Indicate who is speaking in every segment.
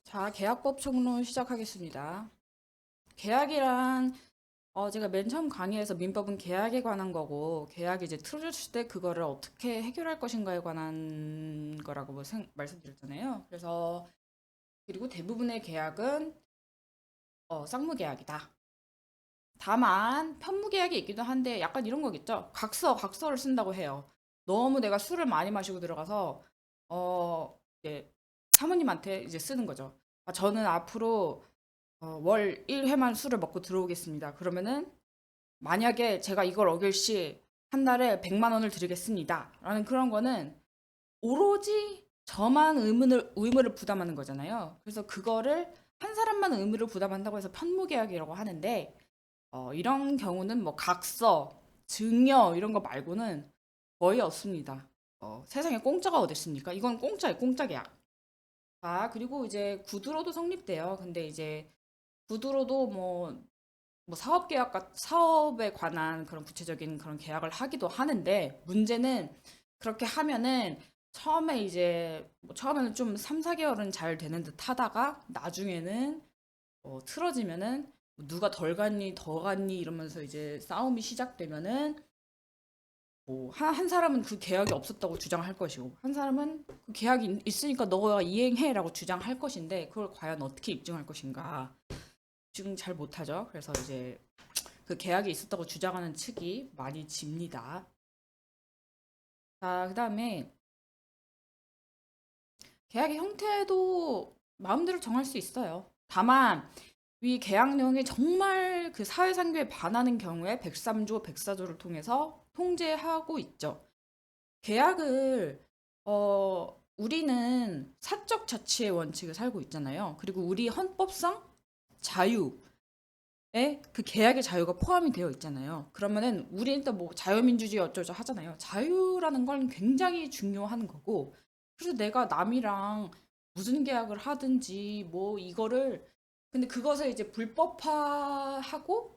Speaker 1: 자, 계약법 총론 시작하겠습니다. 계약이란 제가 맨 처음 강의에서 민법은 계약에 관한 거고 계약이 이제 틀어졌을 때 그거를 어떻게 해결할 것인가에 관한 거라고 말씀드렸잖아요. 그리고 대부분의 계약은 쌍무계약이다. 다만 편무계약이 있기도 한데 약간 이런 거겠죠. 각서를 쓴다고 해요. 너무 내가 술을 많이 마시고 들어가서 이제 사모님한테 이제 쓰는 거죠. 저는 앞으로 월 1회만 술을 먹고 들어오겠습니다. 그러면은 만약에 제가 이걸 어길 시 한 달에 100만 원을 드리겠습니다. 라는 그런 거는 오로지 저만 의무를 부담하는 거잖아요. 그래서 그거를 한 사람만 의무를 부담한다고 해서 편무계약이라고 하는데 이런 경우는 뭐 각서, 증여 이런 거 말고는 거의 없습니다. 세상에 공짜가 어디 있습니까? 이건 공짜예요, 공짜 계약. 그리고 이제 구두로도 성립돼요. 근데 이제 구두로도 뭐 사업에 관한 그런 구체적인 그런 계약을 하기도 하는데 문제는 그렇게 하면은 처음에는 좀 3, 4개월은 잘 되는 듯 하다가 나중에는 틀어지면은 누가 덜 갔니 더 갔니 이러면서 이제 싸움이 시작되면은 한 사람은 그 계약이 없었다고 주장할 것이고 한 사람은 그 계약이 있으니까 너가 이행해라고 주장할 것인데 그걸 과연 어떻게 입증할 것인가 입증 잘 못하죠. 그래서 이제 그 계약이 있었다고 주장하는 측이 많이 집니다. 그다음에 계약의 형태도 마음대로 정할 수 있어요. 다만 위 계약 내용이 정말 그 사회상규에 반하는 경우에 103조, 104조를 통해서 통제하고 있죠. 계약을 우리는 사적 자치의 원칙을 살고 있잖아요. 그리고 우리 헌법상 자유에 그 계약의 자유가 포함이 되어 있잖아요. 그러면은 우리는 또 뭐 자유민주주의 어쩌죠 하잖아요. 자유라는 건 굉장히 중요한 거고 그래서 내가 남이랑 무슨 계약을 하든지 뭐 이거를 근데 그것을 이제 불법화하고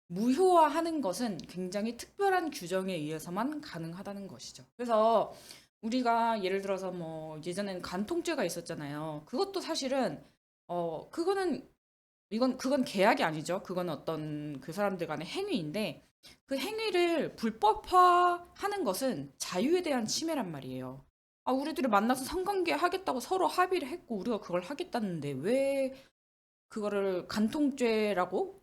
Speaker 1: 무효화하는 것은 굉장히 특별한 규정에 의해서만 가능하다는 것이죠. 그래서 우리가 예를 들어서 뭐 예전에는 간통죄가 있었잖아요. 그것도 사실은 그거는 그건 계약이 아니죠. 그건 어떤 그 사람들 간의 행위인데 그 행위를 불법화하는 것은 자유에 대한 침해란 말이에요. 우리들이 만나서 성관계 하겠다고 서로 합의를 했고 우리가 그걸 하겠다는데 왜 그거를 간통죄라고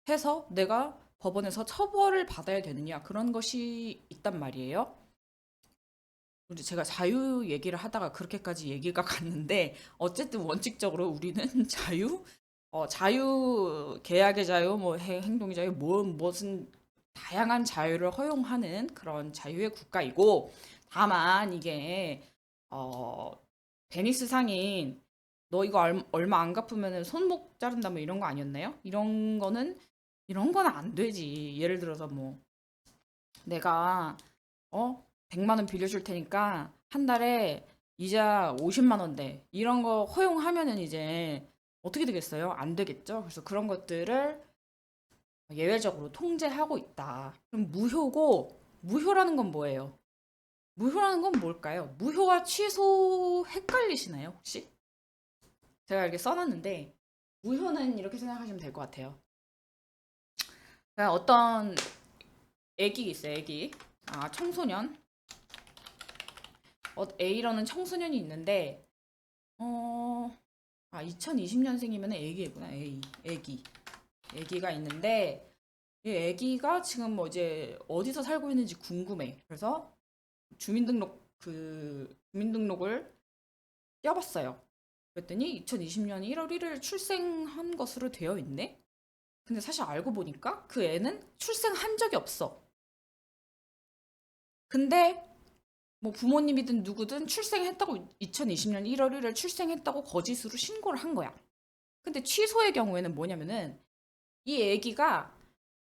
Speaker 1: 해서 내가 법원에서 처벌을 받아야 되느냐 그런 것이 있단 말이에요. 제가 자유 얘기를 하다가 그렇게까지 얘기가 갔는데 어쨌든 원칙적으로 우리는 자유 계약의 자유 뭐 행동의 자유 무슨 다양한 자유를 허용하는 그런 자유의 국가이고 다만 이게 어 베니스 상인 너 이거 얼마 안 갚으면 손목 자른다 뭐 이런 거 아니었나요? 이런 거는 안 되지. 예를 들어서 뭐 내가 100만 원 빌려줄 테니까 한 달에 이자 50만 원 돼. 이런 거 허용하면은 이제 어떻게 되겠어요? 안 되겠죠? 그래서 그런 것들을 예외적으로 통제하고 있다. 그럼 무효라는 건 뭐예요? 무효라는 건 뭘까요? 무효와 취소 헷갈리시나요, 혹시? 제가 이렇게 써놨는데, 무효는 이렇게 생각하시면 될 것 같아요. 그냥 어떤 애기 있어요, 애기. 청소년. A라는 청소년이 있는데, 2020년생이면 애기구나, 애기. 애기가 있는데, 이 애기가 지금 뭐 이제 어디서 살고 있는지 궁금해. 그래서 주민등록을 떼어봤어요. 그랬더니 2020년 1월 1일 출생한 것으로 되어 있네? 근데 사실 알고 보니까 그 애는 출생한 적이 없어. 근데 뭐 부모님이든 누구든 출생했다고 2020년 1월 1일 출생했다고 거짓으로 신고를 한 거야. 근데 취소의 경우에는 뭐냐면은 이 애기가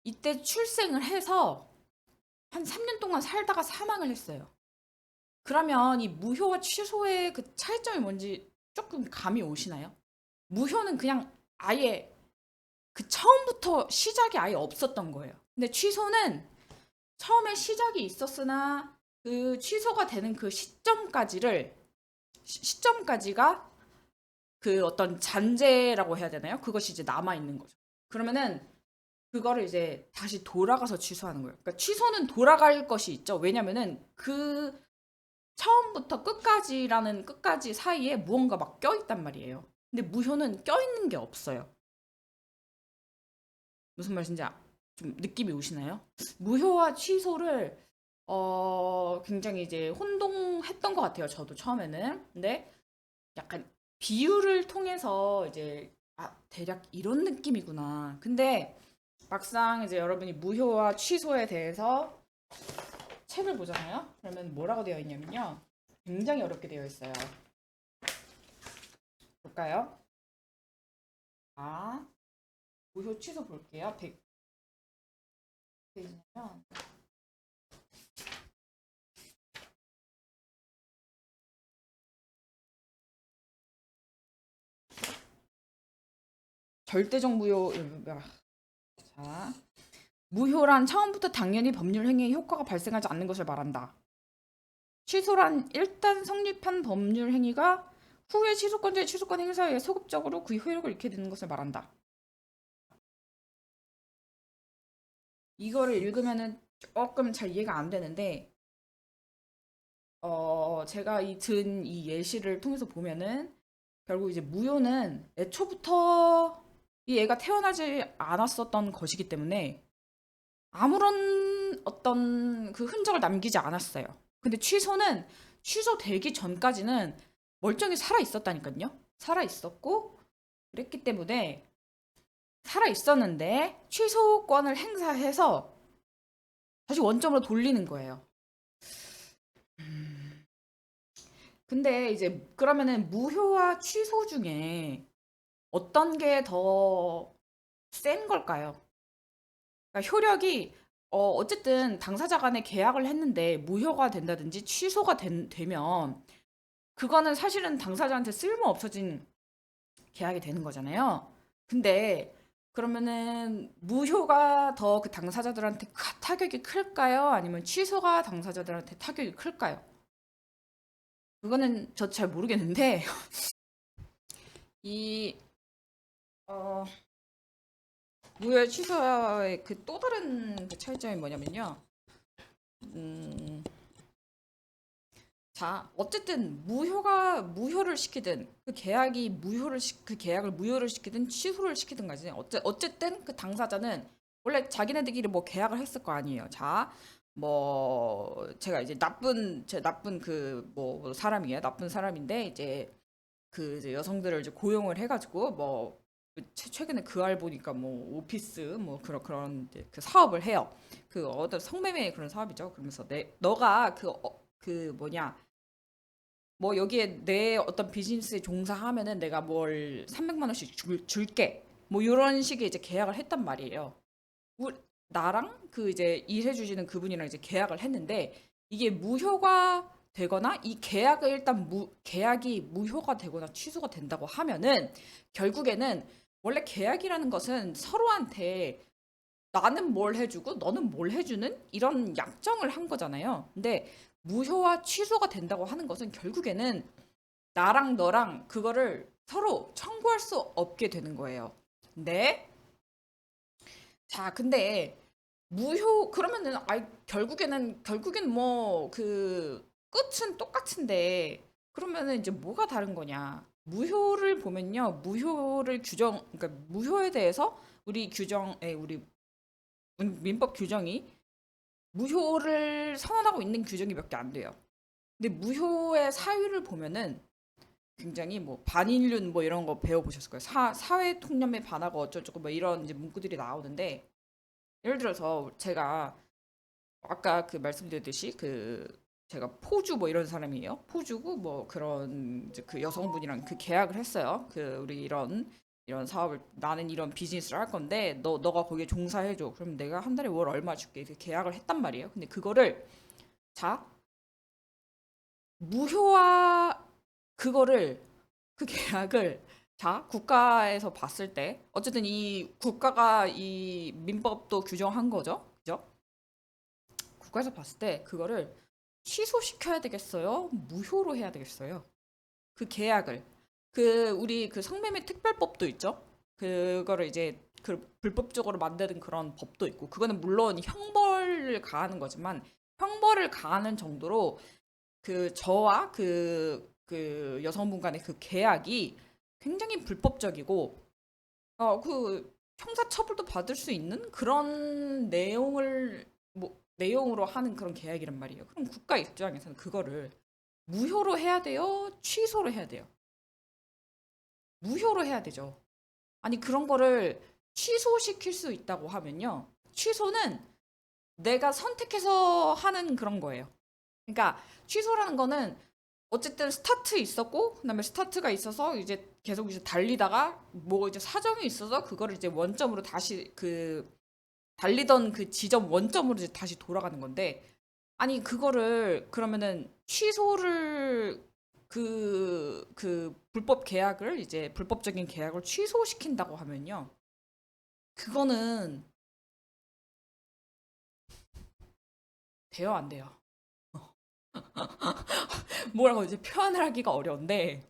Speaker 1: 이때 출생을 해서 한 3년 동안 살다가 사망을 했어요. 그러면 이 무효와 취소의 그 차이점이 뭔지 조금 감이 오시나요? 무효는 그냥 아예 그 처음부터 시작이 아예 없었던 거예요. 근데 취소는 처음에 시작이 있었으나 그 취소가 되는 그 시점까지가 그 어떤 잔재라고 해야 되나요? 그것이 이제 남아 있는 거죠. 그러면은 그거를 이제 다시 돌아가서 취소하는 거예요. 그러니까 취소는 돌아갈 것이 있죠. 왜냐면은 그 처음부터 끝까지라는 끝까지 사이에 무언가 막 껴있단 말이에요. 근데 무효는 껴있는 게 없어요. 무슨 말인지 좀 느낌이 오시나요? 무효와 취소를 굉장히 이제 혼동했던 것 같아요. 저도 처음에는. 근데 약간 비유를 통해서 이제 대략 이런 느낌이구나. 근데 막상 이제 여러분이 무효와 취소에 대해서 책을 보잖아요. 그러면 뭐라고 되어 있냐면요. 굉장히 어렵게 되어 있어요. 볼까요? 아, 무효 취소 볼게요. 100페이지면 절대적 무효. 자, 무효란 처음부터 당연히 법률 행위에 효과가 발생하지 않는 것을 말한다. 취소란 일단 성립한 법률 행위가 후에 취소권자의 취소권 행사에 소급적으로 그 효력을 잃게 되는 것을 말한다. 이거를 읽으면은 조금 잘 이해가 안 되는데, 제가 이 예시를 통해서 보면은 결국 이제 무효는 애초부터 이 애가 태어나지 않았었던 것이기 때문에 아무런 어떤 그 흔적을 남기지 않았어요. 근데 취소는 취소되기 전까지는 멀쩡히 살아 있었다니까요. 살아 있었고 그랬기 때문에 살아 있었는데 취소권을 행사해서 다시 원점으로 돌리는 거예요. 근데 이제 그러면은 무효와 취소 중에 어떤 게 더 센 걸까요? 그러니까 효력이 어쨌든 당사자 간에 계약을 했는데 무효가 된다든지 취소가 되면 그거는 사실은 당사자한테 쓸모 없어진 계약이 되는 거잖아요. 근데 그러면은 무효가 더 그 당사자들한테 타격이 클까요? 아니면 취소가 당사자들한테 타격이 클까요? 그거는 저 잘 모르겠는데 이 어, 무효 취소의 그 또 다른 그 차이점이 뭐냐면요. 음, 자, 어쨌든 무효를 시키든 그 계약을 무효를 시키든 취소를 시키든 간에 어쨌든 그 당사자는 원래 자기네들끼리 뭐 계약을 했을 거 아니에요. 자, 뭐 제가 이제 나쁜 그 뭐 사람이에요. 나쁜 사람인데 이제 여성들을 이제 고용을 해가지고 뭐 최근에 그 알 보니까 뭐 오피스 뭐 그런 이제 그 사업을 해요. 그 어떤 성매매 그런 사업이죠. 그러면서 너가 그 뭐냐 뭐 여기에 내 어떤 비즈니스에 종사하면은 내가 뭘 300만 원씩 줄게. 뭐 이런 식의 이제 계약을 했단 말이에요. 나랑 그 이제 일해 주시는 그분이랑 이제 계약을 했는데 이게 무효가 되거나 이 계약을 일단 계약이 무효가 되거나 취소가 된다고 하면은 결국에는 원래 계약이라는 것은 서로한테 나는 뭘 해주고 너는 뭘 해주는 이런 약정을 한 거잖아요. 근데 무효와 취소가 된다고 하는 것은 결국에는 나랑 너랑 그거를 서로 청구할 수 없게 되는 거예요. 네. 자, 근데 그러면은 결국에는 뭐 그 끝은 똑같은데 그러면은 이제 뭐가 다른 거냐? 무효를 보면요. 그러니까 무효에 대해서 우리 민법 규정이 무효를 선언하고 있는 규정이 몇 개 안 돼요. 근데 무효의 사유를 보면은 굉장히 뭐 반인륜 뭐 이런 거 배워보셨을 거예요. 사회 통념에 반하고 어쩌고저쩌고 뭐 이런 이제 문구들이 나오는데 예를 들어서 제가 아까 그 말씀드렸듯이 그 제가 포주 뭐 이런 사람이에요. 포주고 뭐 그런 이제 그 여성분이랑 그 계약을 했어요. 그 우리 이런 사업을 나는 이런 비즈니스를 할 건데 너가 거기에 종사해 줘. 그럼 내가 한 달에 월 얼마 줄게. 이렇게 계약을 했단 말이에요. 근데 그거를 자 무효화 그거를 그 계약을 자 국가에서 봤을 때 어쨌든 이 국가가 이 민법도 규정한 거죠. 그죠? 국가에서 봤을 때 그거를 취소시켜야 되겠어요? 무효로 해야 되겠어요? 그 계약을. 우리 그 성매매 특별법도 있죠. 그거를 이제 그 불법적으로 만드는 그런 법도 있고, 그거는 물론 형벌을 가하는 거지만, 형벌을 가하는 정도로 저와 그 여성분 간의 그 계약이 굉장히 불법적이고, 형사 처벌도 받을 수 있는 그런 내용으로 하는 그런 계약이란 말이에요. 그럼 국가 입장에서는 그거를 무효로 해야 돼요? 취소로 해야 돼요? 무효로 해야 되죠. 아니, 그런 거를 취소시킬 수 있다고 하면요. 취소는 내가 선택해서 하는 그런 거예요. 그러니까 취소라는 거는 어쨌든 스타트 있었고, 그다음에 스타트가 있어서 이제 계속 이제 달리다가 뭐 이제 사정이 있어서 그거를 이제 원점으로 다시 달리던 그 지점 원점으로 이제 다시 돌아가는 건데, 아니 그거를 그러면은 취소를 불법 계약을 이제 불법적인 계약을 취소시킨다고 하면요. 그거는 돼요, 안 돼요? 뭐라고 이제 표현을 하기가 어려운데,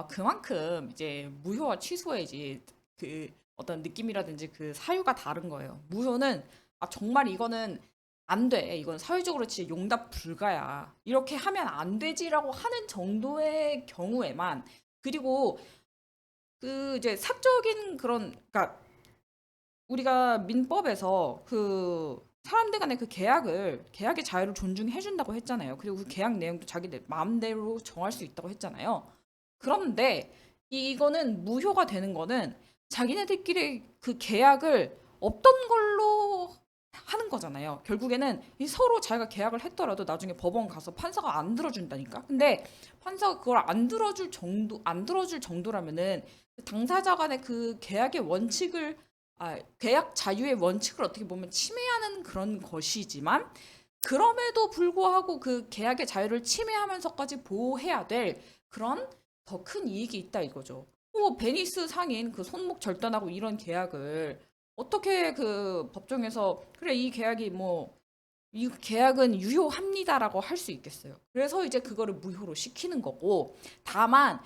Speaker 1: 그만큼 이제 무효와 취소의 이제 그 어떤 느낌이라든지 그 사유가 다른 거예요. 무효는 정말 이거는 안 돼. 이건 사회적으로 진짜 용납 불가야. 이렇게 하면 안 되지라고 하는 정도의 경우에만. 그리고 이제 사적인 그런, 그러니까 우리가 민법에서 사람들 간의 그 계약의 자유를 존중해 준다고 했잖아요. 그리고 그 계약 내용도 자기들 마음대로 정할 수 있다고 했잖아요. 그런데 이거는 무효가 되는 거는 자기네들끼리 그 계약을 없던 걸로 하는 거잖아요. 결국에는 이 서로 자기가 계약을 했더라도 나중에 법원 가서 판사가 안 들어준다니까. 근데 판사가 그걸 안 들어줄 정도라면은 그 당사자 간의 그 계약의 원칙을, 계약 자유의 원칙을 어떻게 보면 침해하는 그런 것이지만, 그럼에도 불구하고 그 계약의 자유를 침해하면서까지 보호해야 될 그런 더 큰 이익이 있다 이거죠. 베니스 상인 그 손목 절단하고 이런 계약을 어떻게 그 법정에서 그래 이 계약이 이 계약은 유효합니다라고 할 수 있겠어요. 그래서 이제 그거를 무효로 시키는 거고, 다만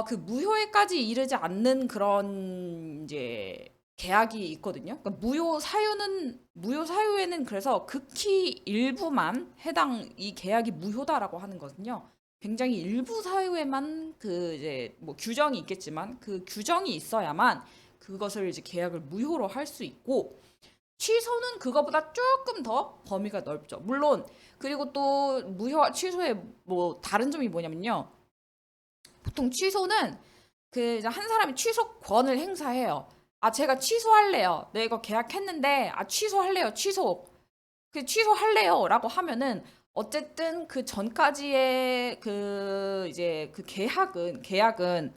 Speaker 1: 그 무효에까지 이르지 않는 그런 이제 계약이 있거든요. 그러니까 무효 사유에는 그래서 극히 일부만 해당 이 계약이 무효다라고 하는 거거든요. 굉장히 일부 사유에만 이제 뭐 규정이 있겠지만 그 규정이 있어야만 그것을 이제 계약을 무효로 할 수 있고, 취소는 그거보다 조금 더 범위가 넓죠. 물론 그리고 또 무효와 취소의 뭐 다른 점이 뭐냐면요. 보통 취소는 이제 한 사람이 취소권을 행사해요. 제가 취소할래요. 네, 이거 계약했는데 취소할래요. 취소할래요라고 하면은 어쨌든 그 전까지의 이제 계약은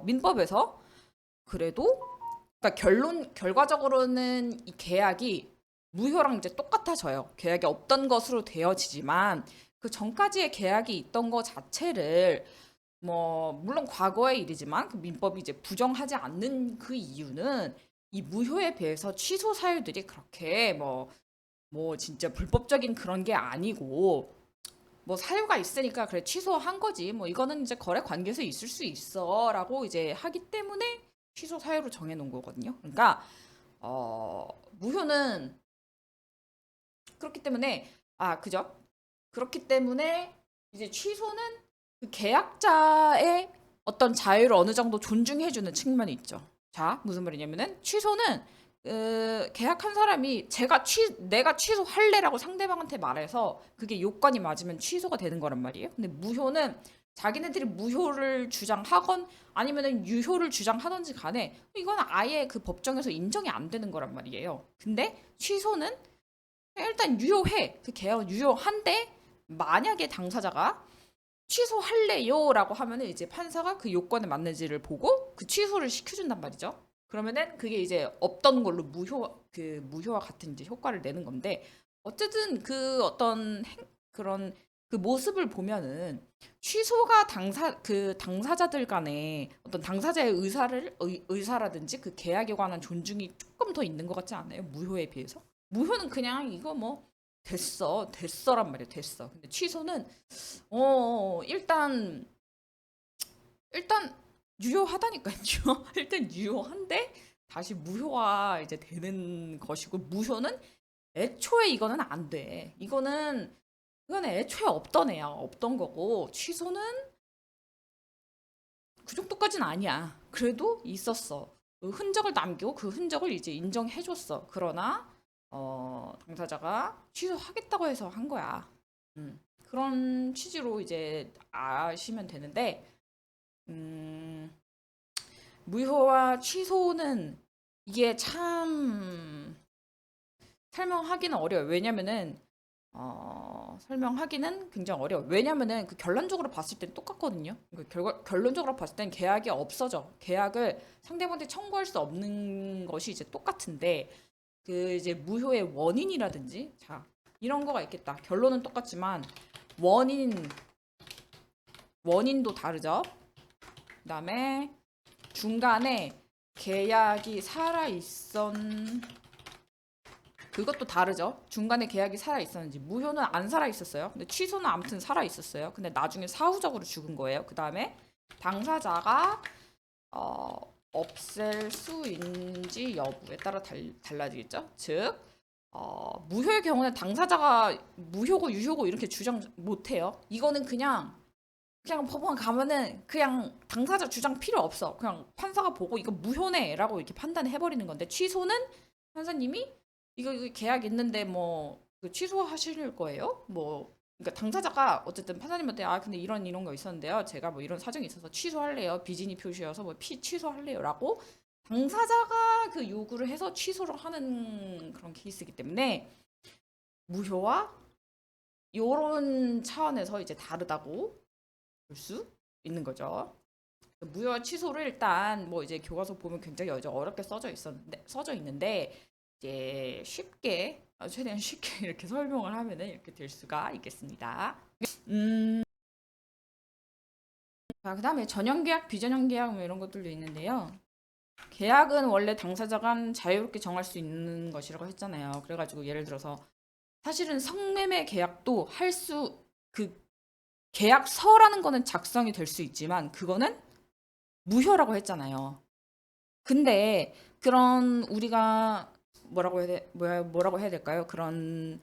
Speaker 1: 민법에서 그래도, 그러니까 결과적으로는 이 계약이 무효랑 이제 똑같아져요. 계약이 없던 것으로 되어지지만 그 전까지의 계약이 있던 것 자체를 물론 과거의 일이지만 그 민법이 이제 부정하지 않는 그 이유는 이 무효에 비해서 취소 사유들이 그렇게 진짜 불법적인 그런 게 아니고, 사유가 있으니까 그래 취소한 거지, 이거는 이제 거래 관계에서 있을 수 있어라고 이제 하기 때문에 취소 사유로 정해 놓은 거거든요. 그러니까 무효는 그렇기 때문에, 그죠? 그렇기 때문에 이제 취소는 그 계약자의 어떤 자유를 어느 정도 존중해주는 측면이 있죠. 자, 무슨 말이냐면은 취소는 계약한 사람이 내가 취소할래라고 상대방한테 말해서 그게 요건이 맞으면 취소가 되는 거란 말이에요. 근데 무효는 자기네들이 무효를 주장하건 아니면은 유효를 주장하던지 간에 이건 아예 그 법정에서 인정이 안 되는 거란 말이에요. 근데 취소는 일단 유효해. 그 계약은 유효한데 만약에 당사자가 취소할래요라고 하면은 이제 판사가 그 요건에 맞는지를 보고 그 취소를 시켜준단 말이죠. 그러면은 그게 이제 없던 걸로 무효와 같은 이제 효과를 내는 건데, 어쨌든 그런 그 모습을 보면은 취소가 당사자들 간에 어떤 당사자의 의사라든지 그 계약에 관한 존중이 조금 더 있는 것 같지 않아요? 무효에 비해서? 무효는 그냥 이거 됐어란 말이에요. 됐어. 근데 취소는 일단 일단 유효하다니까요. 일단 유효한데 다시 무효화 이제 되는 것이고, 무효는 애초에 이거는 안 돼. 이거는 애초에 없던 애야. 없던 거고, 취소는 그 정도까지는 아니야. 그래도 있었어. 그 흔적을 남기고 그 흔적을 이제 인정해줬어. 그러나 당사자가 취소하겠다고 해서 한 거야. 그런 취지로 이제 아시면 되는데, 음, 무효와 취소는 이게 참 설명하기는 어려워요. 왜냐면은 설명하기는 굉장히 어려워. 왜냐면은 그 결론적으로 봤을 땐 똑같거든요. 결론적으로 봤을 땐 계약이 없어져. 계약을 상대방한테 청구할 수 없는 것이 이제 똑같은데, 그 이제 무효의 원인이라든지, 자, 이런 거가 있겠다. 결론은 똑같지만 원인 원인도 다르죠. 그다음에 중간에 계약이 살아 있었 그것도 다르죠. 중간에 계약이 살아 있었는지. 무효는 안 살아 있었어요. 근데 취소는 아무튼 살아 있었어요. 근데 나중에 사후적으로 죽은 거예요. 그다음에 당사자가 없앨 수 있는지 여부에 따라 달라지겠죠. 즉 무효의 경우는 당사자가 무효고 유효고 이렇게 주장 못 해요. 이거는 그냥 법원 가면은 그냥 당사자 주장 필요 없어. 그냥 판사가 보고 이거 무효네라고 이렇게 판단해 버리는 건데, 취소는 판사님이 이거 계약 있는데 그 취소하실 거예요? 그러니까 당사자가 어쨌든 판사님한테 근데 이런 거 있었는데요. 제가 뭐 이런 사정이 있어서 취소할래요. 비진이 표시여서 취소할래요라고 당사자가 그 요구를 해서 취소를 하는 그런 케이스이기 때문에 무효와 요런 차원에서 이제 다르다고 볼 수 있는 거죠. 무효 취소를 일단 이제 교과서 보면 굉장히 어렵게 써져 있는데 이제 쉽게 최대한 쉽게 이렇게 설명을 하면은 이렇게 될 수가 있겠습니다. 자, 그다음에 전형계약, 비전형계약 이런 것들도 있는데요. 계약은 원래 당사자가 자유롭게 정할 수 있는 것이라고 했잖아요. 그래가지고 예를 들어서 사실은 성매매 계약도 그 계약서라는 거는 작성이 될 수 있지만 그거는 무효라고 했잖아요. 근데 그런 우리가 뭐라고 해야 될까요? 그런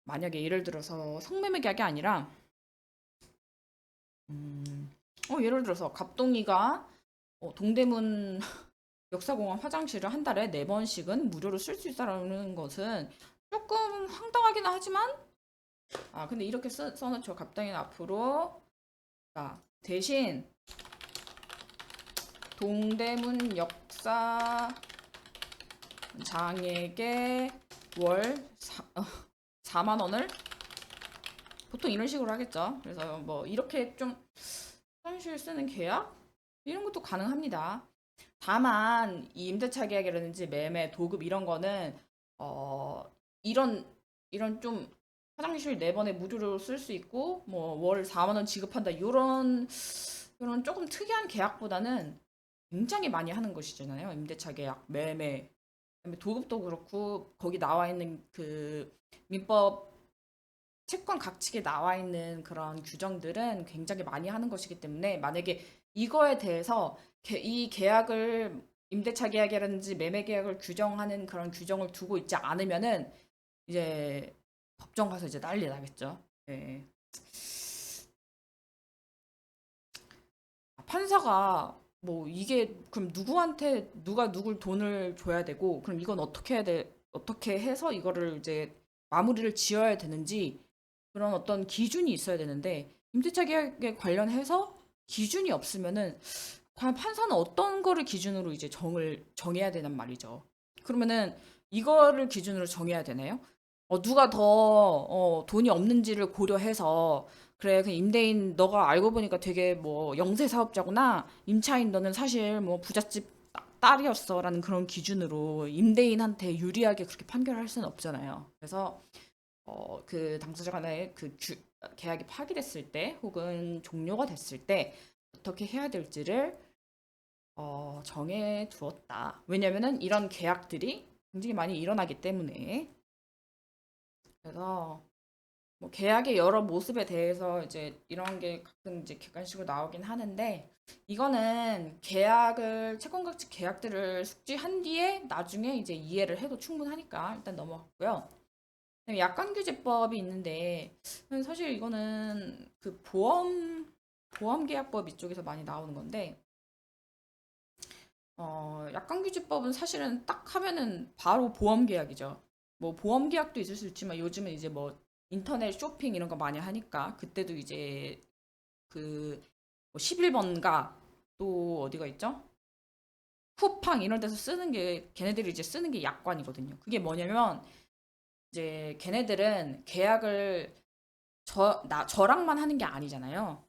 Speaker 1: 만약에 예를 들어서 성매매 계약이 아니라 예를 들어서 갑동이가 동대문 역사공원 화장실을 한 달에 4번씩은 무료로 쓸 수 있다는 것은 조금 황당하긴 하지만 근데 이렇게 써놓죠. 갑동이는 앞으로 대신 동대문 역사장에게 월 4만 원을 보통 이런 식으로 하겠죠. 그래서 이렇게 좀 화장실 쓰는 계약 이런 것도 가능합니다. 다만 이 임대차 계약이라든지 매매, 도급 이런 거는 이런 좀 화장실 4번에 무료로 쓸 수 있고 월 4만 원 지급한다 이런 조금 특이한 계약보다는 굉장히 많이 하는 것이잖아요. 임대차 계약, 매매, 그다음에 도급도 그렇고 거기 나와 있는 그 민법 채권 각칙에 나와 있는 그런 규정들은 굉장히 많이 하는 것이기 때문에, 만약에 이거에 대해서 이 계약을 임대차 계약이라든지 매매 계약을 규정하는 그런 규정을 두고 있지 않으면은 이제 법정 가서 이제 난리 나겠죠. 네. 판사가 이게 그럼 누구한테 누가 누굴 돈을 줘야 되고, 그럼 이건 어떻게 해야 돼? 어떻게 해서 이거를 이제 마무리를 지어야 되는지 그런 어떤 기준이 있어야 되는데, 임대차 계약에 관련해서 기준이 없으면은 과연 판사는 어떤 거를 기준으로 이제 정해야 되단 말이죠. 그러면은 이거를 기준으로 정해야 되나요? 누가 더 돈이 없는지를 고려해서, 그래 그 임대인 너가 알고 보니까 되게 영세 사업자구나, 임차인 너는 사실 부잣집 딸이었어라는 그런 기준으로 임대인한테 유리하게 그렇게 판결할 수는 없잖아요. 그래서 그 당사자 간의 계약이 파기됐을 때 혹은 종료가 됐을 때 어떻게 해야 될지를 정해 두었다. 왜냐면은 이런 계약들이 굉장히 많이 일어나기 때문에. 그래서 뭐 계약의 여러 모습에 대해서 이제 이런 게 가끔 이제 객관식으로 나오긴 하는데 이거는 계약을 채권과 즉 계약들을 숙지한 뒤에 나중에 이제 이해를 해도 충분하니까 일단 넘어갔고요. 그다음에 약관규제법이 있는데 사실 이거는 그 보험계약법 이쪽에서 많이 나오는 건데 약관규제법은 사실은 딱 하면은 바로 보험계약이죠. 뭐 보험계약도 있을 수 있지만 요즘은 이제 뭐 인터넷 쇼핑 이런 거 많이 하니까 그때도 이제 그 11번가 또 어디가 있죠? 쿠팡 이런 데서 쓰는 게 걔네들이 이제 쓰는 게 약관이거든요. 그게 뭐냐면 이제 걔네들은 계약을 저랑만 하는 게 아니잖아요.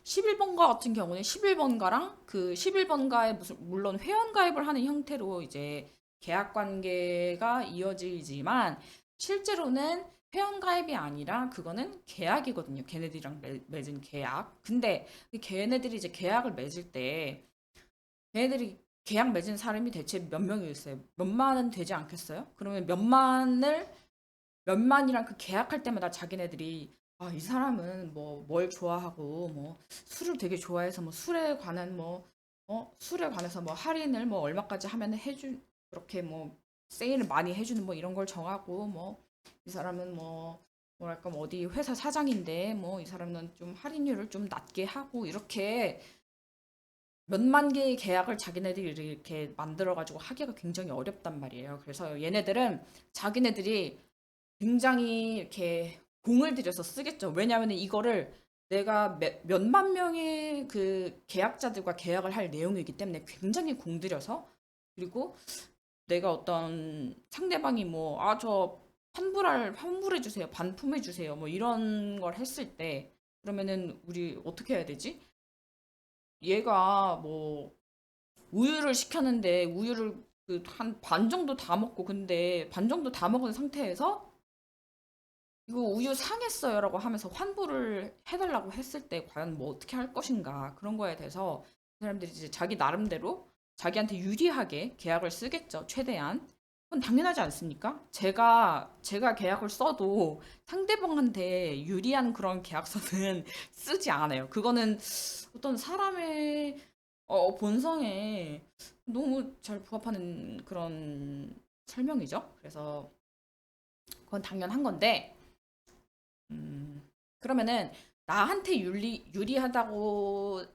Speaker 1: 11번가 같은 경우는 11번가랑 그 11번가에 무슨 물론 회원 가입을 하는 형태로 이제 계약 관계가 이어지지만 실제로는 회원 가입이 아니라 그거는 계약이거든요. 걔네들이랑 맺은 계약. 근데 그 걔네들이 이제 계약을 맺을 때 걔네들이 계약 맺은 사람이 대체 몇 명이었어요? 몇만은 되지 않겠어요? 그러면 몇만이랑 그 계약할 때마다 자기네들이 아, 이 사람은 뭐 뭘 좋아하고 뭐 술을 되게 좋아해서 뭐 술에 관한 뭐 술에 관해서 뭐 할인을 뭐 얼마까지 하면 해준 그렇게 뭐 세일을 많이 해주는 뭐 이런 걸 정하고 뭐 이 사람은 뭐 뭐랄까 뭐 어디 회사 사장인데 뭐 이 사람은 좀 할인율을 좀 낮게 하고 이렇게 몇만 개의 계약을 자기네들이 이렇게 만들어가지고 하기가 굉장히 어렵단 말이에요. 그래서 얘네들은 자기네들이 굉장히 이렇게 공을 들여서 쓰겠죠. 왜냐하면 이거를 내가 몇만 명의 그 계약자들과 계약을 할 내용이기 때문에 굉장히 공들여서 그리고 내가 어떤 상대방이 뭐, 아, 저 환불해 주세요. 반품해 주세요. 뭐 이런 걸 했을 때 그러면은 우리 어떻게 해야 되지? 얘가 뭐 우유를 시켰는데 우유를 그 한 반 정도 다 먹고 근데 반 정도 다 먹은 상태에서 이거 우유 상했어요라고 하면서 환불을 해달라고 했을 때 과연 뭐 어떻게 할 것인가 그런 거에 대해서 그 사람들이 이제 자기 나름대로 자기한테 유리하게 계약을 쓰겠죠 최대한 그건 당연하지 않습니까? 제가 계약을 써도 상대방한테 유리한 그런 계약서는 쓰지 않아요. 그거는 어떤 사람의 본성에 너무 잘 부합하는 그런 설명이죠. 그래서 그건 당연한 건데 그러면은 나한테 유리하다고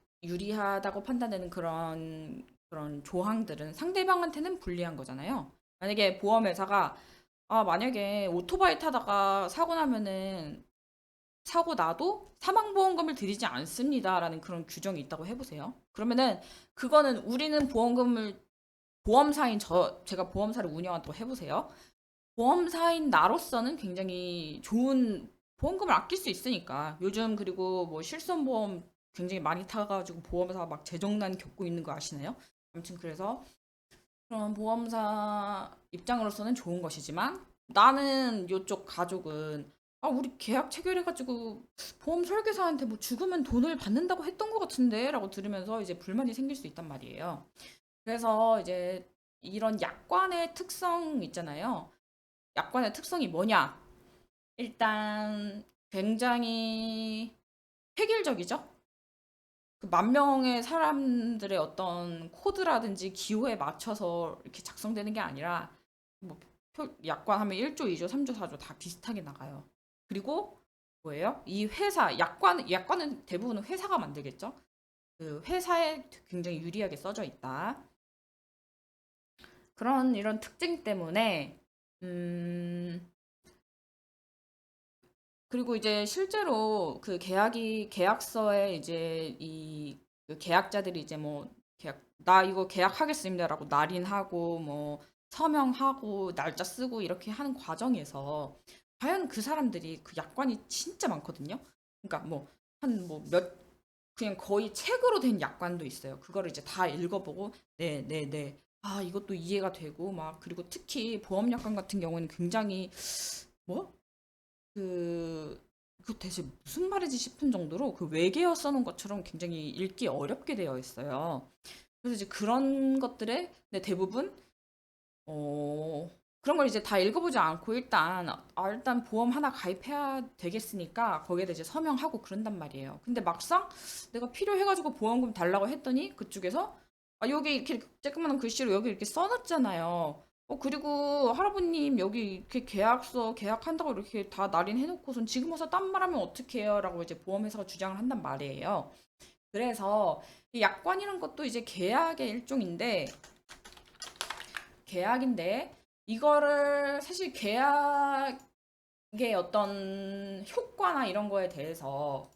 Speaker 1: 판단되는 그런 조항들은 상대방한테는 불리한 거잖아요. 만약에 보험회사가 만약에 오토바이 타다가 사고 나면은 사고 나도 사망보험금을 드리지 않습니다라는 그런 규정이 있다고 해보세요. 그러면은 그거는 우리는 보험사인 제가 보험사를 운영한다고 해보세요. 보험사인 나로서는 굉장히 좋은 보험금을 아낄 수 있으니까 요즘 그리고 뭐 실손보험 굉장히 많이 타가지고 보험사 막 재정난 겪고 있는 거 아시나요? 아무튼 그래서 그런 보험사 입장으로서는 좋은 것이지만 나는 요쪽 가족은 우리 계약 체결해가지고 보험 설계사한테 뭐 죽으면 돈을 받는다고 했던 것 같은데 라고 들으면서 이제 불만이 생길 수 있단 말이에요. 그래서 이제 이런 약관의 특성 있잖아요. 약관의 특성이 뭐냐? 일단 굉장히 획일적이죠. 그 만 명의 사람들의 어떤 코드라든지 기호에 맞춰서 이렇게 작성되는 게 아니라 뭐 약관 하면 1조, 2조, 3조, 4조 다 비슷하게 나가요. 그리고 뭐예요? 이 회사 약관은 대부분 회사가 만들겠죠. 그 회사에 굉장히 유리하게 써져 있다. 그런 이런 특징 때문에 음, 그리고 이제 실제로 그 계약서에 이제 그 계약자들이 이제 뭐 나 이거 계약하겠습니다라고 날인하고 뭐 서명하고 날짜 쓰고 이렇게 하는 과정에서 과연 그 사람들이 그 약관이 진짜 많거든요. 그러니까 뭐 한 뭐 그냥 거의 책으로 된 약관도 있어요. 그거를 이제 다 읽어보고 네, 네, 네. 이것도 이해가 되고 막 그리고 특히 보험 약관 같은 경우는 굉장히 뭐 그 대체 무슨 말이지 싶은 정도로 그 외계어 써놓은 것처럼 굉장히 읽기 어렵게 되어 있어요. 그래서 이제 그런 것들에 네, 대부분 어 그런 걸 이제 다 읽어보지 않고 일단 보험 하나 가입해야 되겠으니까 거기에다 이제 서명하고 그런단 말이에요. 근데 막상 내가 필요해가지고 보험금 달라고 했더니 그쪽에서 여기 이렇게 조그마한 글씨로 여기 이렇게 써놨잖아요. 그리고 할아버님 여기 이렇게 계약서 계약한다고 이렇게 다 날인해놓고선 지금 와서 딴 말하면 어떡해요? 라고 이제 보험회사가 주장을 한단 말이에요. 그래서 이 약관이란 것도 이제 계약인데 이거를 사실 계약의 어떤 효과나 이런 거에 대해서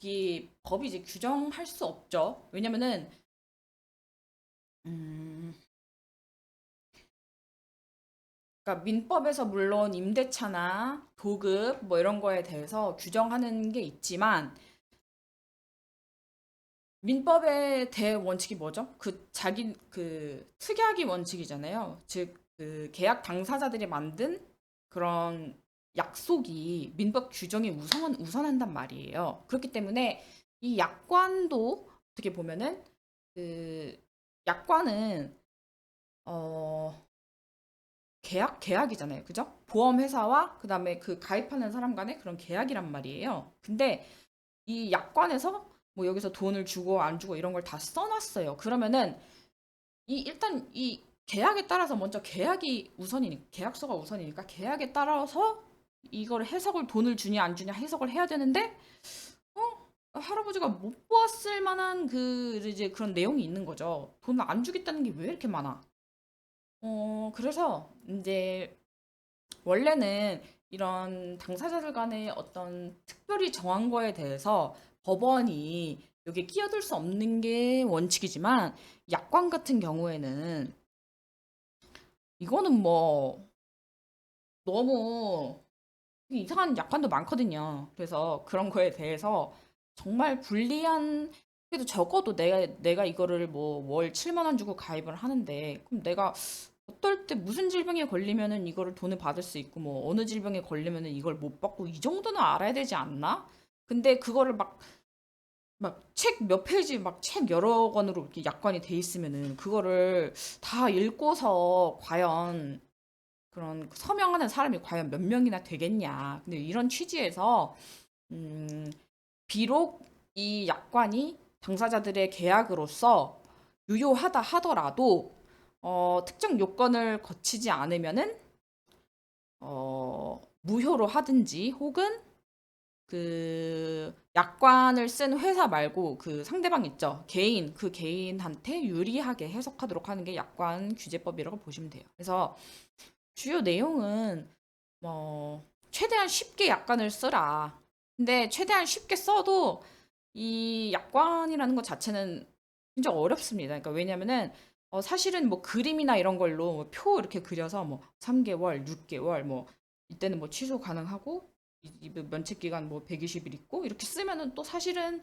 Speaker 1: 이 법이 이제 규정할 수 없죠. 왜냐면은 음, 그러니까 민법에서 물론 임대차나 도급 뭐 이런 거에 대해서 규정하는 게 있지만 민법의 대원칙이 뭐죠? 그 특약이 원칙이잖아요. 즉 그 계약 당사자들이 만든 그런 약속이 민법 규정에 우선한단 말이에요. 그렇기 때문에 이 약관도 어떻게 보면은 그 약관은 어 계약이잖아요. 그죠? 보험회사와 그다음에 그 가입하는 사람 간의 그런 계약이란 말이에요. 근데 이 약관에서 뭐 여기서 돈을 주고 안 주고 이런 걸 다 써놨어요. 그러면은 일단 이 계약에 따라서 먼저 계약서가 우선이니까 계약에 따라서 이걸 해석을 돈을 주냐 안 주냐 해석을 해야 되는데 할아버지가 못 보았을 만한 그 이제 그런 내용이 있는 거죠. 돈을 안 주겠다는 게 왜 이렇게 많아? 그래서 이제 원래는 이런 당사자들 간의 어떤 특별히 정한 거에 대해서 법원이 여기에 끼어들 수 없는 게 원칙이지만 약관 같은 경우에는 이거는 뭐 너무 이상한 약관도 많거든요. 그래서 그런 거에 대해서 정말 불리한 그래도 적어도 내가 이거를 뭐 월 7만 원 주고 가입을 하는데 그럼 내가 어떨 때 무슨 질병에 걸리면은 이거를 돈을 받을 수 있고 뭐 어느 질병에 걸리면은 이걸 못 받고 이 정도는 알아야 되지 않나? 근데 그거를 막 책 몇 페이지 막 책 여러 권으로 이렇게 약관이 돼 있으면은 그거를 다 읽고서 과연 그런 서명하는 사람이 과연 몇 명이나 되겠냐. 근데 이런 취지에서 음, 비록 이 약관이 당사자들의 계약으로서 유효하다 하더라도 특정 요건을 거치지 않으면은 무효로 하든지 혹은 그 약관을 쓴 회사 말고 그 상대방 있죠. 그 개인한테 유리하게 해석하도록 하는 게 약관 규제법이라고 보시면 돼요. 그래서 주요 내용은 뭐 최대한 쉽게 약관을 쓰라. 근데 최대한 쉽게 써도 이 약관이라는 것 자체는 진짜 어렵습니다. 그러니까 왜냐면은 사실은 뭐 그림이나 이런 걸로 뭐표 이렇게 그려서 뭐 3개월, 6개월 뭐 이때는 뭐 취소 가능하고 이 면책 기간 뭐 120일 있고 이렇게 쓰면은 또 사실은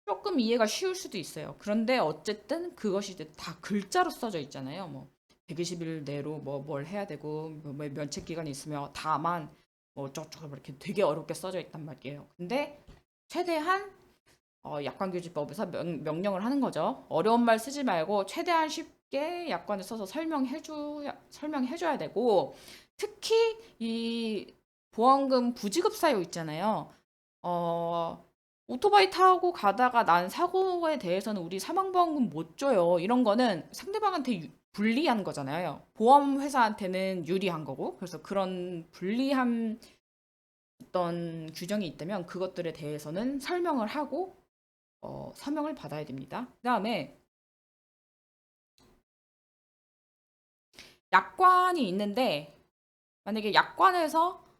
Speaker 1: 조금 이해가 쉬울 수도 있어요. 그런데 어쨌든 그것이 이제 다 글자로 써져 있잖아요. 뭐 120일 내로 뭐 뭘 해야 되고 뭐 면책 기간이 있으면 다만 뭐 어쩌고저쩌고 이렇게 되게 어렵게 써져 있단 말이에요. 근데 최대한 약관규제법에서 명령을 하는 거죠. 어려운 말 쓰지 말고 최대한 쉽게 약관을 써서 설명해줘야 되고 특히 이 보험금 부지급 사유 있잖아요. 어, 오토바이 타고 가다가 난 사고에 대해서는 우리 사망보험금 못 줘요. 이런 거는 상대방한테 불리한 거잖아요. 보험회사한테는 유리한 거고. 그래서 그런 불리한 어떤 규정이 있다면 그것들에 대해서는 설명을 하고 서명을 받아야 됩니다. 그다음에 약관이 있는데 만약에 약관에서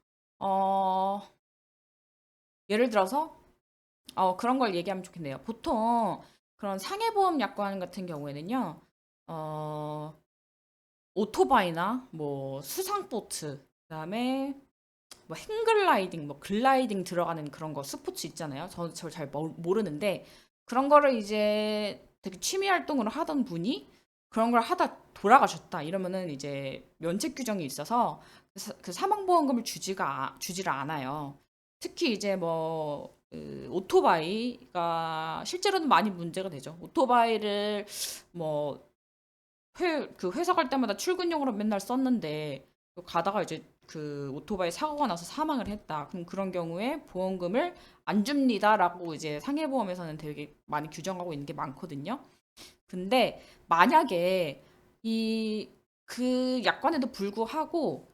Speaker 1: 어, 예를 들어서 그런 걸 얘기하면 좋겠네요. 보통 그런 상해보험 약관 같은 경우에는요. 어, 오토바이나 뭐 수상보트 그다음에 뭐 행글라이딩, 뭐 글라이딩 들어가는 그런 거 스포츠 있잖아요. 저는 저를 잘 모르는데 그런 거를 이제 되게 취미 활동으로 하던 분이 그런 걸 하다 돌아가셨다 이러면은 이제 면책 규정이 있어서 그 사망보험금을 주지를 않아요. 특히 이제 그 오토바이가 실제로는 많이 문제가 되죠. 오토바이를 뭐 그 회사 갈 때마다 출근용으로 맨날 썼는데 또 가다가 이제 그 오토바이 사고가 나서 사망을 했다. 그럼 그런 경우에 보험금을 안 줍니다라고 이제 상해보험에서는 되게 많이 규정하고 있는 게 많거든요. 근데 만약에 이 그 약관에도 불구하고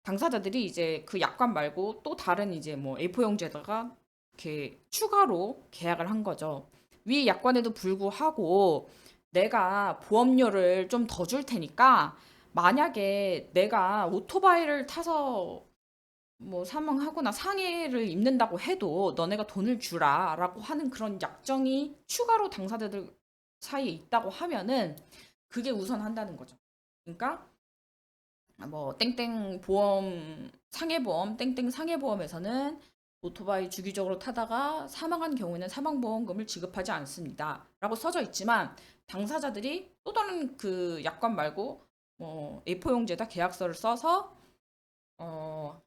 Speaker 1: 당사자들이 이제 그 약관 말고 또 다른 이제 뭐 A4용지에다가 이렇게 추가로 계약을 한 거죠. 위 약관에도 불구하고 내가 보험료를 좀 더 줄 테니까 만약에 내가 오토바이를 타서 뭐 사망하거나 상해를 입는다고 해도 너네가 돈을 주라라고 하는 그런 약정이 추가로 당사자들 사이에 있다고 하면은 그게 우선한다는 거죠. 그러니까 뭐 땡땡 보험 상해보험 땡땡 상해보험에서는 오토바이 주기적으로 타다가 사망한 경우에는 사망보험금을 지급하지 않습니다. 라고 써져 있지만 당사자들이 또 다른 그 약관 말고 뭐 A4용지에다 계약서를 써서 어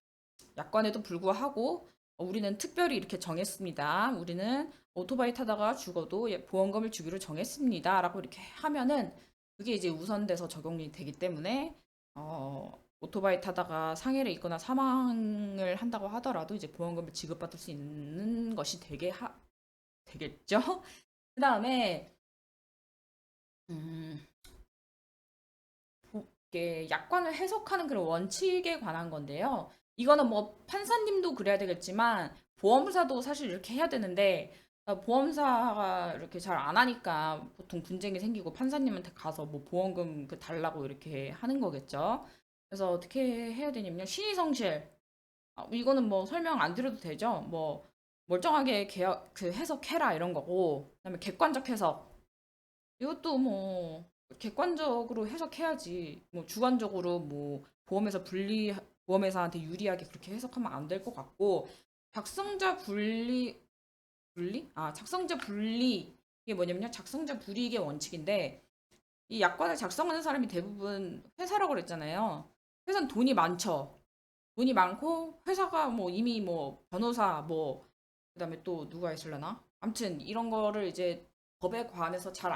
Speaker 1: 약관에도 불구하고 우리는 특별히 이렇게 정했습니다. 우리는 오토바이 타다가 죽어도 보험금을 주기로 정했습니다. 라고 이렇게 하면은 그게 이제 우선돼서 적용이 되기 때문에 오토바이 타다가 상해를 입거나 사망을 한다고 하더라도 이제 보험금을 지급받을 수 있는 것이 되겠죠. 그 다음에 음, 이게 약관을 해석하는 그런 원칙에 관한 건데요. 이거는 뭐 판사님도 그래야 되겠지만 보험사도 사실 이렇게 해야 되는데 보험사가 이렇게 잘 안 하니까 보통 분쟁이 생기고 판사님한테 가서 뭐 보험금 그 달라고 이렇게 하는 거겠죠. 그래서 어떻게 해야 되냐면요. 신의성실. 이거는 뭐 설명 안 드려도 되죠. 뭐 멀쩡하게 그 해석해라 이런 거고. 그다음에 객관적 해석. 이것도 뭐 객관적으로 해석해야지. 뭐 주관적으로 뭐 보험회사한테 유리하게 그렇게 해석하면 안 될 것 같고 작성자 분리? 작성자 분리. 이게 뭐냐면요. 작성자 불이익의 원칙인데 이 약관을 작성하는 사람이 대부분 회사라고 그랬잖아요. 회사는 돈이 많죠. 돈이 많고 회사가 뭐 이미 뭐 변호사 뭐 그다음에 또 누가 있을려나? 아무튼 이런 거를 이제 법에 관해서 잘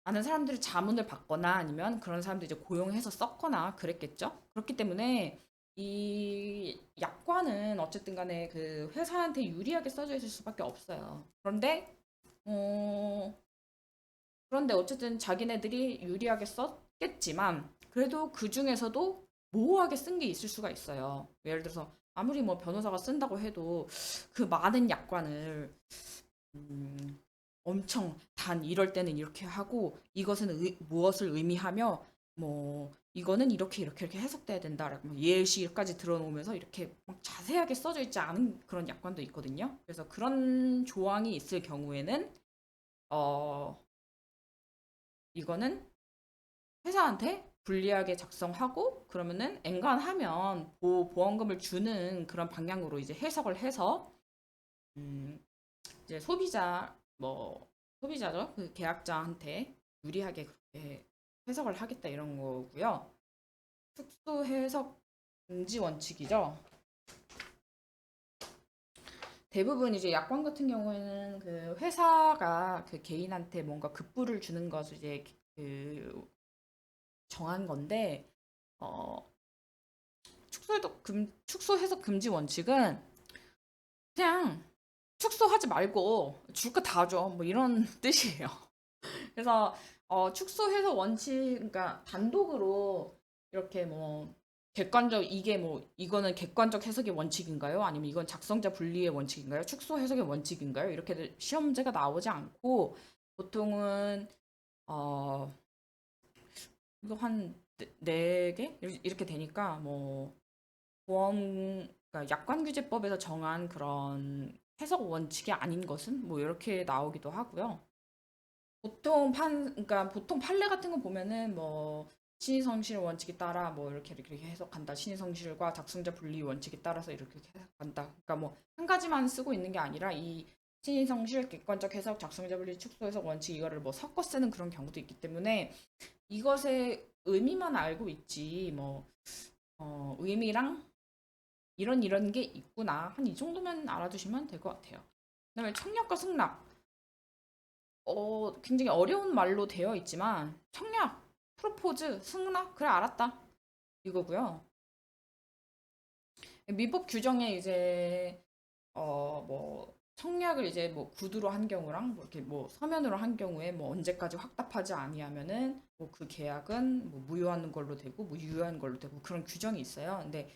Speaker 1: 아는 사람들이 자문을 받거나 아니면 그런 사람들 이제 고용해서 썼거나 그랬겠죠. 그렇기 때문에 이 약관은 어쨌든 간에 그 회사한테 유리하게 써져 있을 수밖에 없어요. 어, 그런데 어쨌든 자기네들이 유리하게 썼겠지만 그래도 그 중에서도 모호하게 쓴 게 있을 수가 있어요. 예를 들어서 아무리 뭐 변호사가 쓴다고 해도 그 많은 약관을 음, 엄청 단 이럴 때는 이렇게 하고 이것은 무엇을 의미하며 뭐 이거는 이렇게 해석돼야 된다라고 뭐 예시까지 들어놓으면서 이렇게 막 자세하게 써져 있지 않은 그런 약관도 있거든요. 그래서 그런 조항이 있을 경우에는 어 이거는 회사한테 불리하게 작성하고 그러면은 엔간하면 보험금을 주는 그런 방향으로 이제 해석을 해서 음, 이제 소비자죠 그 계약자한테 유리하게 그렇게 해석을 하겠다 이런 거고요. 특수 해석 금지 원칙이죠. 대부분 이제 약관 같은 경우에는 그 회사가 그 개인한테 뭔가 급부를 주는 것을 이제 그 정한 건데 어, 축소 해석 금지 원칙은 그냥 축소하지 말고 줄 거 다 줘. 뭐 이런 뜻이에요. 그래서 축소 해석 원칙 그러니까 단독으로 이렇게 뭐 이게 뭐 이거는 객관적 해석의 원칙인가요? 아니면 이건 작성자 분리의 원칙인가요? 축소 해석의 원칙인가요? 이렇게 시험 문제가 나오지 않고 보통은 어 이거 한 네 개 이렇게 되니까 뭐 그러니까 약관규제법에서 정한 그런 해석 원칙이 아닌 것은 뭐 이렇게 나오기도 하고요. 그러니까 보통 판례 같은 거 보면은 뭐 신의성실 원칙에 따라 뭐 이렇게 해석한다. 신의성실과 작성자 분리 원칙에 따라서 이렇게 해석한다. 그러니까 뭐 한 가지만 쓰고 있는 게 아니라 이 신의성실, 객관적 해석, 작성자 분리, 축소 해석 원칙 이거를 뭐 섞어 쓰는 그런 경우도 있기 때문에 이것의 의미만 알고 있지 뭐 의미랑 이런 게 있구나. 한 이 정도만 알아두시면 될 것 같아요. 그다음에 청약과 승낙. 굉장히 어려운 말로 되어 있지만 청약, 프로포즈, 승낙, 그래 알았다 이거고요. 민법 규정에 이제 뭐 청약을 이제 뭐 구두로 한 경우랑 뭐 이렇게 뭐 서면으로 한 경우에 뭐 언제까지 확답하지 아니하면은 뭐 그 계약은 뭐 무효하는 걸로 되고 뭐 유효한 걸로 되고 그런 규정이 있어요. 근데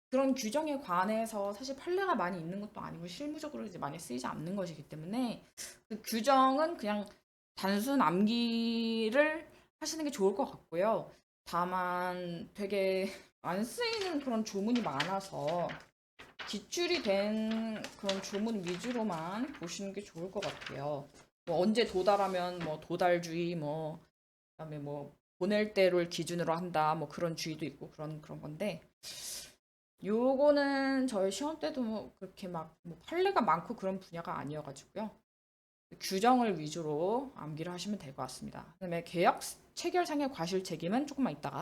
Speaker 1: 그런 규정에 관해서 사실 판례가 많이 있는 것도 아니고 실무적으로 이제 많이 쓰이지 않는 것이기 때문에 그 규정은 그냥 단순 암기를 하시는 게 좋을 것 같고요. 다만 되게 안 쓰이는 그런 조문이 많아서 기출이 된 그런 조문 위주로만 보시는 게 좋을 것 같아요. 뭐 언제 도달하면 뭐 도달주의 뭐 그다음에 뭐 보낼 때를 기준으로 한다 뭐 그런 주의도 있고 그런 건데 요거는 저희 시험 때도 뭐 그렇게 막뭐 판례가 많고 그런 분야가 아니어가지고요. 규정을 위주로 암기를 하시면 될 것 같습니다. 그다음에 계약 체결상의 과실 책임은 조금만 있다가